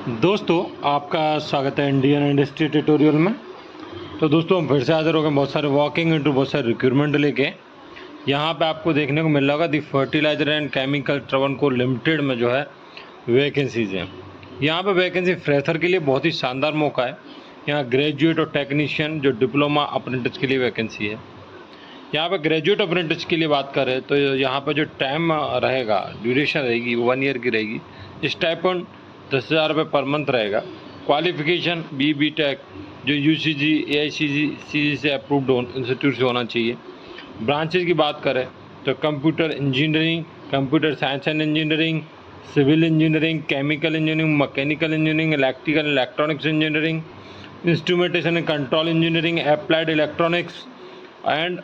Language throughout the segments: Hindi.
दोस्तों, आपका स्वागत है इंडियन इंडस्ट्री ट्यूटोरियल में। तो दोस्तों, हम फिर से हाजिर हो गए बहुत सारे वॉकिंग इंटू बहुत सारे रिक्रूटमेंट लेके। यहाँ पे आपको देखने को मिल रहा होगा the fertilizer and chemical Travancore limited में जो है वैकेंसीज हैं। यहाँ पे वैकेंसी फ्रेशर के लिए बहुत ही शानदार मौका है। यहाँ ग्रेजुएट और टेक्नीशियन जो डिप्लोमा अप्रेंटिस के लिए वैकेंसी है। यहाँ पर ग्रेजुएट अप्रेंटिस के लिए बात करें तो यहाँ पर जो टाइम रहेगा, ड्यूरेशन रहेगी वो 1 ईयर की रहेगी। स्टाइपेंड 10,000 रुपये पर मंथ रहेगा। क्वालिफिकेशन बी टेक जो UCG AICG से अप्रूव्ड इंस्टीट्यूट से होना चाहिए। ब्रांचेज की बात करें तो computer engineering, computer science and engineering, civil engineering, chemical engineering, mechanical engineering, electrical electronics engineering, instrumentation and control engineering, applied electronics and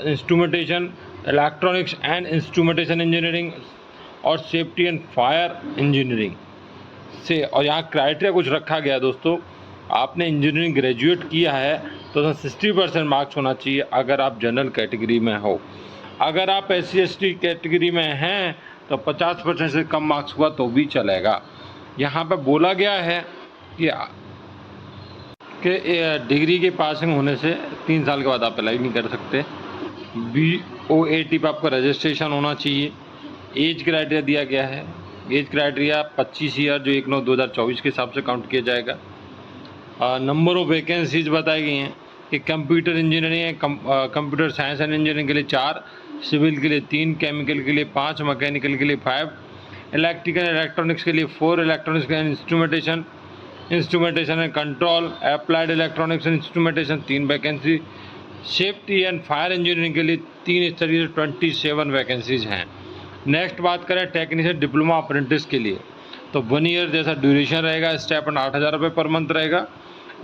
instrumentation, electronics and instrumentation engineering और सेफ्टी एंड फायर इंजीनियरिंग से। और यहाँ क्राइटेरिया कुछ रखा गया है दोस्तों, आपने इंजीनियरिंग ग्रेजुएट किया है तो 60% मार्क्स होना चाहिए अगर आप जनरल कैटेगरी में हो। अगर आप SC/ST कैटेगरी में हैं तो 50% से कम मार्क्स हुआ तो भी चलेगा। यहाँ पे बोला गया है कि डिग्री के पासिंग होने से 3 साल के बाद आप अप्लाई नहीं कर सकते। BOAT पर आपका रजिस्ट्रेशन होना चाहिए। एज क्राइटेरिया दिया गया है, एज क्राइटेरिया 25 ईयर जो 1/9/2024 के हिसाब से काउंट किया जाएगा। नंबर ऑफ वैकेंसीज बताई गई हैं कि computer engineering, computer science and engineering के लिए 4, सिविल के लिए 3, केमिकल के लिए 5, मैकेनिकल के लिए 5, इलेक्ट्रिकल इलेक्ट्रॉनिक्स के लिए 4, electronics and instrumentation and control, applied electronics and instrumentation 3 vacancy, safety and fire engineering के लिए 3, इस तरीके से 27 वैकेंसीज हैं। नेक्स्ट बात करें टेक्नीशियन डिप्लोमा अप्रेंटिस के लिए तो 1 ईयर जैसा ड्यूरेशन रहेगा। स्टाइपेंड 8,000 रुपये पर मंथ रहेगा।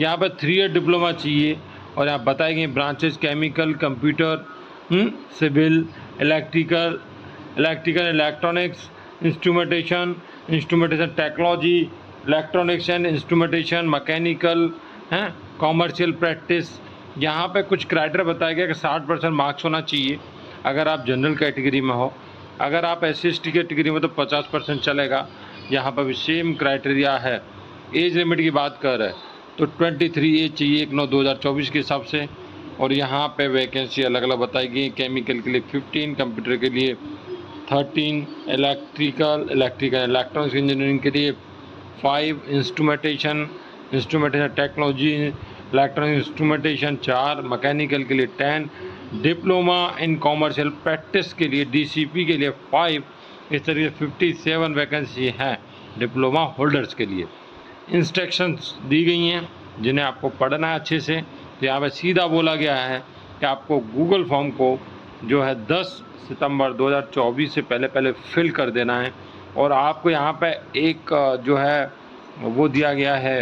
यहाँ पर 3 ईयर डिप्लोमा चाहिए और यहाँ बताई गई branches chemical, computer, civil, electrical electronics, instrumentation technology, electronics and instrumentation, mechanical हैं, कॉमर्शियल प्रैक्टिस। यहाँ पे कुछ क्राइटेरिया बताया गया कि 60% मार्क्स होना चाहिए अगर आप जनरल कैटेगरी में हो। अगर आप SC/ST कैटेगरी में तो 50% चलेगा। यहाँ पर भी सेम क्राइटेरिया है। एज लिमिट की बात कर रहे हैं तो 23 एज चाहिए 1/9/2024 के हिसाब से। और यहाँ पे वैकेंसी अलग अलग बताई गई। केमिकल के लिए 15, कंप्यूटर के लिए 13, इलेक्ट्रिकल इलेक्ट्रॉनिक्स इंजीनियरिंग के लिए 5, instrumentation technology electronic instrumentation 4, mechanical के लिए 10, डिप्लोमा इन कॉमर्शियल प्रैक्टिस के लिए DCP के लिए 5। इस तरीके से 57 वैकेंसी हैं डिप्लोमा होल्डर्स के लिए। इंस्ट्रक्शंस दी गई हैं जिन्हें आपको पढ़ना है अच्छे से। तो यहाँ पर सीधा बोला गया है कि आपको गूगल फॉर्म को जो है 10 सितंबर 2024 से पहले फिल कर देना है। और आपको यहाँ पे एक जो है वो दिया गया है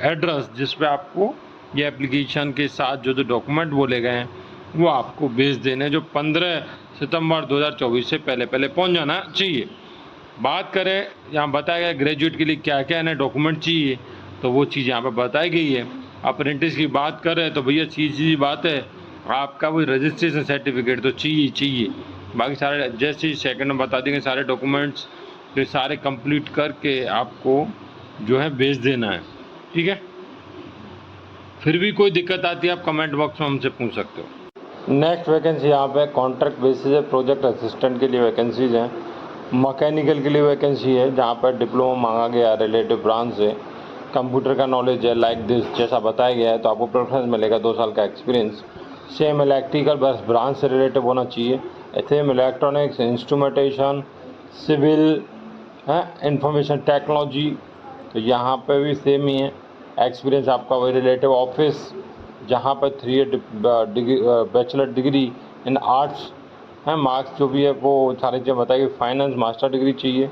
एड्रेस जिस पे आपको ये एप्लीकेशन के साथ जो डॉक्यूमेंट बोले गए हैं वो आपको भेज देने, जो 15 सितंबर 2024 से पहले पहुंच जाना चाहिए। बात करें यहाँ बताया गया ग्रेजुएट के लिए क्या क्या इन्हें डॉक्यूमेंट चाहिए तो वो चीज़ यहाँ पर बताई गई है। अप्रेंटिस की बात करें तो भैया सीधी बात है, आपका वो रजिस्ट्रेशन सर्टिफिकेट तो चाहिए। बाकी सारे जैसे सेकंड में बता देंगे सारे डॉक्यूमेंट्स तो सारे कंप्लीट करके आपको जो है भेज देना है। ठीक है, फिर भी कोई दिक्कत आती है आप कमेंट बॉक्स में हमसे पूछ सकते हो। नेक्स्ट वैकेंसी यहाँ पे कॉन्ट्रैक्ट बेसिस है, प्रोजेक्ट असिस्टेंट के लिए वैकेंसीज हैं। मैकेनिकल के लिए वैकेंसी है जहाँ पर डिप्लोमा मांगा गया है रिलेटिव ब्रांच से। कंप्यूटर का नॉलेज है लाइक दिस जैसा बताया गया है तो आपको प्रेफरेंस मिलेगा 2 साल का एक्सपीरियंस। सेम इलेक्ट्रिकल बस ब्रांच से रिलेटिव होना चाहिए। सेम इलेक्ट्रॉनिक्स, इंस्ट्रूमेंटेशन, सिविल है, इंफॉर्मेशन टेक्नोलॉजी तो यहाँ पे भी सेम ही है। एक्सपीरियंस आपका वही रिलेटिव ऑफिस जहाँ पर 3 year bachelor degree in arts है। मार्क्स जो भी है वो सारी चीज़ें बताइए। फाइनेंस मास्टर डिग्री चाहिए।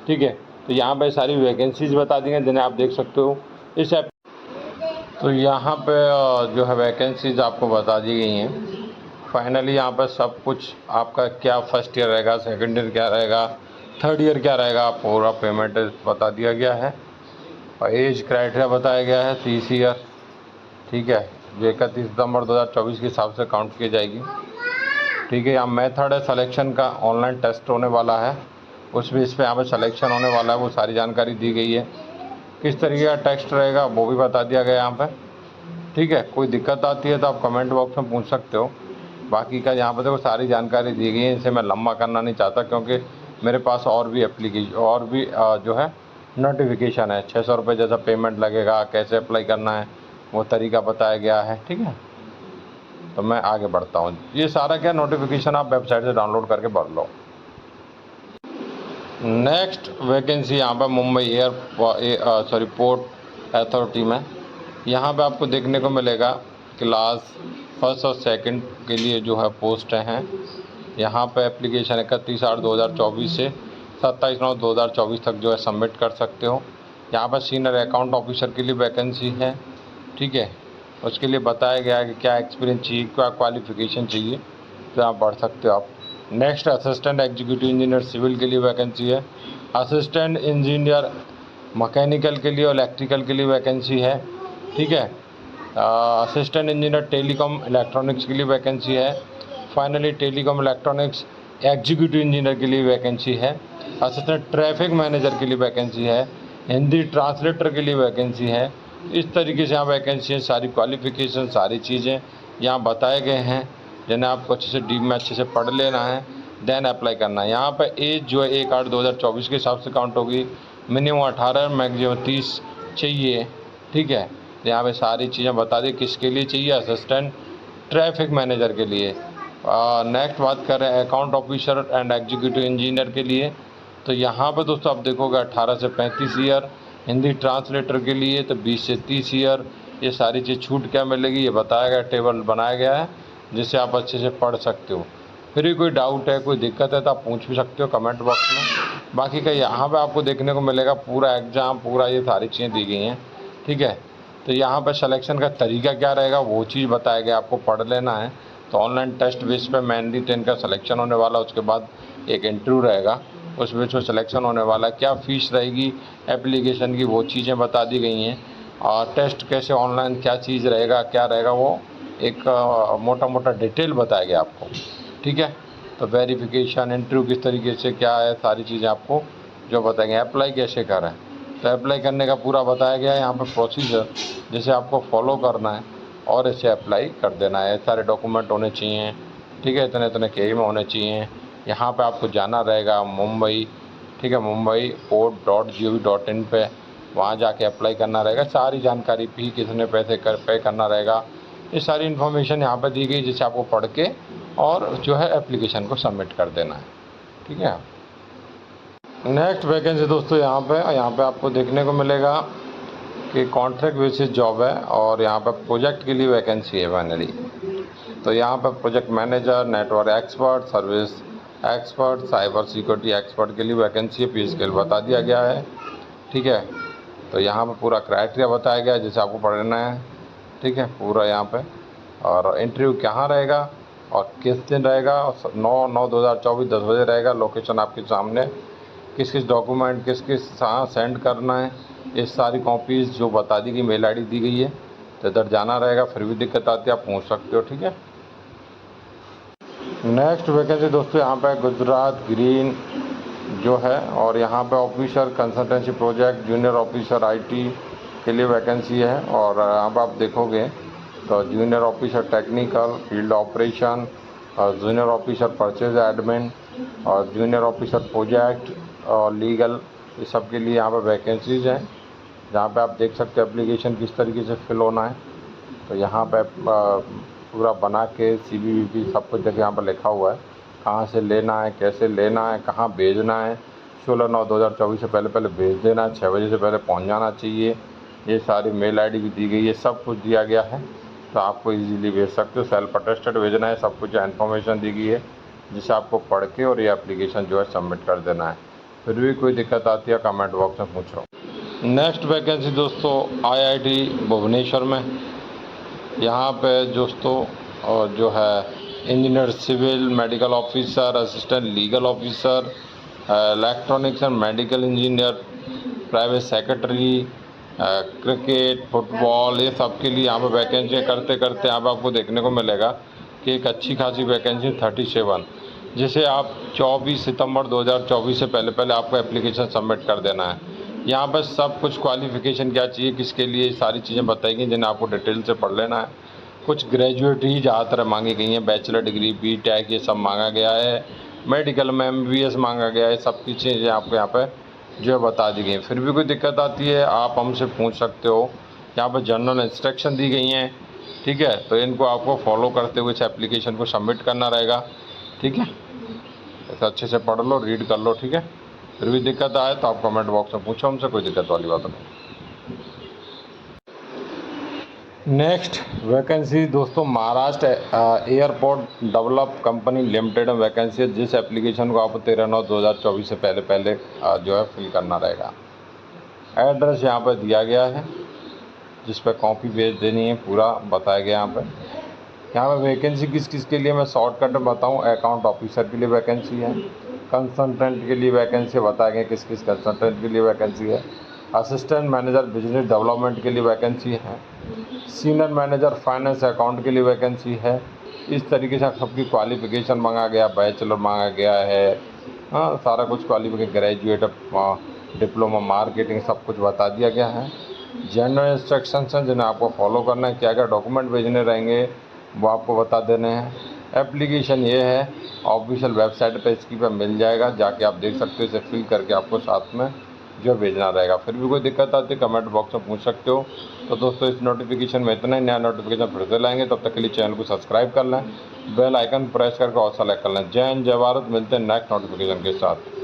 ठीक है, तो यहाँ पे सारी वैकेंसीज बता दी हैं जिन्हें आप देख सकते हो इस ऐप। तो यहाँ पे जो है वैकेंसीज आपको बता दी गई हैं। फाइनली यहाँ पर सब कुछ आपका क्या फर्स्ट ईयर रहेगा, सेकेंड ईयर क्या रहेगा, थर्ड ईयर क्या रहेगा, पूरा पेमेंट बता दिया गया है। और एज क्राइटेरिया बताया गया है 30 ईयर। ठीक है, जो 31 सितंबर 2024 के हिसाब से काउंट की जाएगी। ठीक है, यहाँ मेथड है सिलेक्शन का, ऑनलाइन टेस्ट होने वाला है। उस बेस पे यहाँ पर सिलेक्शन होने वाला है, वो सारी जानकारी दी गई है। किस तरीके का टेस्ट रहेगा वो भी बता दिया गया यहाँ पर, ठीक है। कोई दिक्कत आती है तो आप कमेंट बॉक्स में पूछ सकते हो। बाकी का यहाँ पर देखो सारी जानकारी दी गई है, इसे मैं लंबा करना नहीं चाहता क्योंकि मेरे पास और भी एप्लीकेशन और भी जो है नोटिफिकेशन है। 600 रुपये जैसा पेमेंट लगेगा, कैसे अप्लाई करना है वो तरीका बताया गया है, ठीक है। तो मैं आगे बढ़ता हूँ। ये सारा क्या नोटिफिकेशन आप वेबसाइट से डाउनलोड करके भर लो। नेक्स्ट वैकेंसी यहाँ पर मुंबई पोर्ट अथॉरिटी में, यहाँ पे आपको देखने को मिलेगा क्लास 1 और 2 के लिए जो है पोस्ट हैं। यहाँ पे एप्लीकेशन 31/8/2024 से 27/9/2024 तक जो है सबमिट कर सकते हो। यहाँ पर सीनियर अकाउंट ऑफिसर के लिए वैकेंसी है, ठीक है। उसके लिए बताया गया है कि क्या एक्सपीरियंस चाहिए, क्या क्वालिफ़िकेशन चाहिए, तो आप पढ़ सकते हो आप। Next assistant executive engineer civil के लिए वैकेंसी है। असिस्टेंट इंजीनियर मैकेनिकल के लिए और इलेक्ट्रिकल के लिए वैकेंसी है, ठीक है। असिस्टेंट इंजीनियर टेलीकॉम इलेक्ट्रॉनिक्स के लिए वैकेंसी है। Finally telecom electronics executive engineer के लिए वैकेंसी है। असिस्टेंट ट्रैफिक मैनेजर के लिए वैकेंसी है। हिंदी ट्रांसलेटर के लिए वैकेंसी है। इस तरीके से यहाँ वैकेंसी है, सारी क्वालिफ़िकेशन सारी चीज़ें यहाँ बताए गए हैं, जिन्हें आपको अच्छे से डीप में अच्छे से पढ़ लेना है, देन अप्लाई करना है। यहाँ पर एज जो है 1/8/2024 के हिसाब से काउंट होगी। मिनिमम 18 मैक्सिमम 30 चाहिए, ठीक है। यहाँ पे सारी चीज़ें बता दी किसके लिए चाहिए, असिस्टेंट ट्रैफिक मैनेजर के लिए। नेक्स्ट बात कर रहे हैं account officer and executive engineer के लिए। तो यहाँ पर दोस्तों आप देखोगे 18 से 35 ईयर। हिंदी ट्रांसलेटर के लिए तो 20 से 30 ईयर। ये सारी चीज़ छूट क्या मिलेगी ये बताया गया, टेबल बनाया गया है जिससे आप अच्छे से पढ़ सकते हो। फिर भी कोई डाउट है, कोई दिक्कत है तो आप पूछ भी सकते हो कमेंट बॉक्स में। बाकी का यहाँ पे आपको देखने को मिलेगा पूरा एग्ज़ाम, पूरा ये सारी चीज़ें दी गई हैं, ठीक है। तो यहाँ पर सिलेक्शन का तरीका क्या रहेगा वो चीज़ बताया गया, आपको पढ़ लेना है। तो ऑनलाइन टेस्ट बेस पे मेनली 10 का सिलेक्शन होने वाला, उसके बाद एक इंटरव्यू रहेगा, उस बेस पे सिलेक्शन होने वाला। क्या फ़ीस रहेगी एप्लीकेशन की वो चीज़ें बता दी गई हैं, और टेस्ट कैसे ऑनलाइन क्या चीज़ रहेगा क्या रहेगा वो एक मोटा मोटा डिटेल बताया गया आपको, ठीक है। तो वेरिफिकेशन इंटरव्यू किस तरीके से क्या है सारी चीज़ें आपको जो बताएंगे। अप्लाई कैसे करें तो अप्लाई करने का पूरा बताया गया है यहाँ पर प्रोसीजर, जैसे आपको फॉलो करना है और इसे अप्लाई कर देना है। सारे डॉक्यूमेंट होने चाहिए, ठीक है, इतने इतने के में होने चाहिए। यहाँ पे आपको जाना रहेगा मुंबई, ठीक है, mumbai.port.gov.in पे, वहाँ जाके अप्लाई करना रहेगा। सारी जानकारी भी कितने पैसे पे करना रहेगा, ये सारी इन्फॉर्मेशन यहाँ पर दी गई, जिसे आपको पढ़ के और जो है एप्लीकेशन को सबमिट कर देना है, ठीक है। नेक्स्ट वैकेंसी दोस्तों यहाँ पे आपको देखने को मिलेगा कि कॉन्ट्रैक्ट बेसिस जॉब है, और यहाँ पर प्रोजेक्ट के लिए वैकेंसी है फाइनली। तो यहाँ पर project manager, network expert, service expert, cyber security expert के लिए वैकेंसी है। पे स्केल बता दिया गया है, ठीक है। तो यहाँ पर पूरा क्राइटेरिया बताया गया है जिसे आपको पढ़ना है, ठीक है, पूरा यहाँ पे। और इंटरव्यू कहाँ रहेगा और किस दिन रहेगा, 9/9/2024 10 बजे रहेगा। लोकेशन आपके सामने, किस किस डॉक्यूमेंट किस किस कहाँ सेंड करना है, ये सारी कॉपीज़ जो बता दी गई, मेल आईडी दी गई है। तो इधर जाना रहेगा, फिर भी दिक्कत आती है आप पूछ सकते हो, ठीक है। नेक्स्ट वैकेंसी दोस्तों यहाँ पे गुजरात ग्रीन जो है, और यहाँ पे officer consultancy project junior officer IT के लिए वैकेंसी है। और यहाँ पर आप देखोगे तो junior officer technical field operation, और जूनियर ऑफिसर परचेज एडमिन, और जूनियर ऑफिसर प्रोजेक्ट और लीगल, ये सब के लिए यहाँ पर वैकेंसीज़ हैं। जहाँ पे आप देख सकते हैं एप्लीकेशन किस तरीके से फिल होना है। तो यहाँ पे पूरा बना के CVV सब कुछ जगह यहाँ पर लिखा हुआ है, कहाँ से लेना है, कैसे लेना है, कहाँ भेजना है। 16/9/2024 से पहले भेज देना है, 6 बजे से पहले पहुँच जाना चाहिए। ये सारी मेल आईडी भी दी गई है, सब कुछ दिया गया है, तो आपको इजीली भेज सकते हो। सेल्फ अटेस्टेड भेजना है, सब कुछ इन्फॉर्मेशन दी गई है, जिसे आपको पढ़ के और ये एप्लीकेशन जो है सबमिट कर देना है। फिर भी कोई दिक्कत आती है कमेंट बॉक्स में पूछो। नेक्स्ट वैकेंसी दोस्तों IIT भुवनेश्वर में, यहाँ पे दोस्तों और जो है engineer civil, medical officer, assistant legal officer, electronics and medical engineer, private secretary, cricket, football, ये सब के लिए यहाँ पर वैकेंसी करते करते यहाँ पर आपको देखने को मिलेगा कि एक अच्छी खासी वैकेंसी 37 जैसे आप 24 सितंबर 2024 से पहले पहले आपको एप्लीकेशन सबमिट कर देना है। यहाँ पर सब कुछ क्वालिफ़िकेशन क्या चाहिए, किसके लिए, सारी चीज़ें बताई गई जिन्हें आपको डिटेल से पढ़ लेना है। कुछ ग्रेजुएट ही ज़्यादातर मांगी गई हैं, बैचलर डिग्री, बीटेक ये सब मांगा गया है। मेडिकल में एमबीबीएस मांगा गया है। सब की चीज़ें आपको यहाँ पर जो है बता दी गई हैं। फिर भी कोई दिक्कत आती है आप हमसे पूछ सकते हो। यहाँ पर जनरल इंस्ट्रक्शन दी गई हैं, ठीक है, तो इनको आपको फॉलो करते हुए इस एप्लीकेशन को सबमिट करना रहेगा, ठीक है। ऐसा अच्छे से पढ़ लो, रीड कर लो, ठीक है। फिर भी दिक्कत आए तो आप कमेंट बॉक्स में पूछो हमसे, कोई दिक्कत वाली बात नहीं। नेक्स्ट वैकेंसी दोस्तों Maharashtra airport develop company limited में वैकेंसी है, जिस एप्लीकेशन को आपको 13/9/2024 से पहले पहले जो है फिल करना रहेगा। एड्रेस यहाँ पर दिया गया है, जिस पर कॉपी भेज देनी है, पूरा बताया गया यहाँ पर वैकेंसी किस किस के लिए मैं शॉर्टकट में बताऊँ। अकाउंट ऑफिसर के लिए वैकेंसी है, कंसल्टेंट के लिए वैकेंसी बताए गए किस किस कंसल्टेंट के लिए वैकेंसी है, असिस्टेंट मैनेजर बिजनेस डेवलपमेंट के लिए वैकेंसी है, सीनियर मैनेजर फाइनेंस अकाउंट के लिए वैकेंसी है। इस तरीके से सबकी क्वालिफ़िकेशन मांगा गया, बैचलर मांगा गया है, हाँ सारा कुछ क्वालिफिकेशन, ग्रेजुएट, डिप्लोमा, मार्केटिंग सब कुछ बता दिया गया है। जनरल इंस्ट्रक्शंस हैं जिन्हें आपको फॉलो करना है, क्या क्या डॉक्यूमेंट भेजने रहेंगे वो आपको बता देने हैं। एप्लीकेशन ये है, ऑफिशियल वेबसाइट पे इसकी पे मिल जाएगा, जाके आप देख सकते हो, इसे फिल करके आपको साथ में जो भेजना रहेगा। फिर भी कोई दिक्कत आती है कमेंट बॉक्स में पूछ सकते हो। तो दोस्तों इस नोटिफिकेशन में इतना ही, नया नोटिफिकेशन फिर से लाएंगे, तब तक के लिए चैनल को सब्सक्राइब कर लें, बेल आइकन प्रेस करके ऑल सेलेक्ट कर लें। जय हिंद, जय भारत, मिलते हैं नेक्स्ट नोटिफिकेशन के साथ।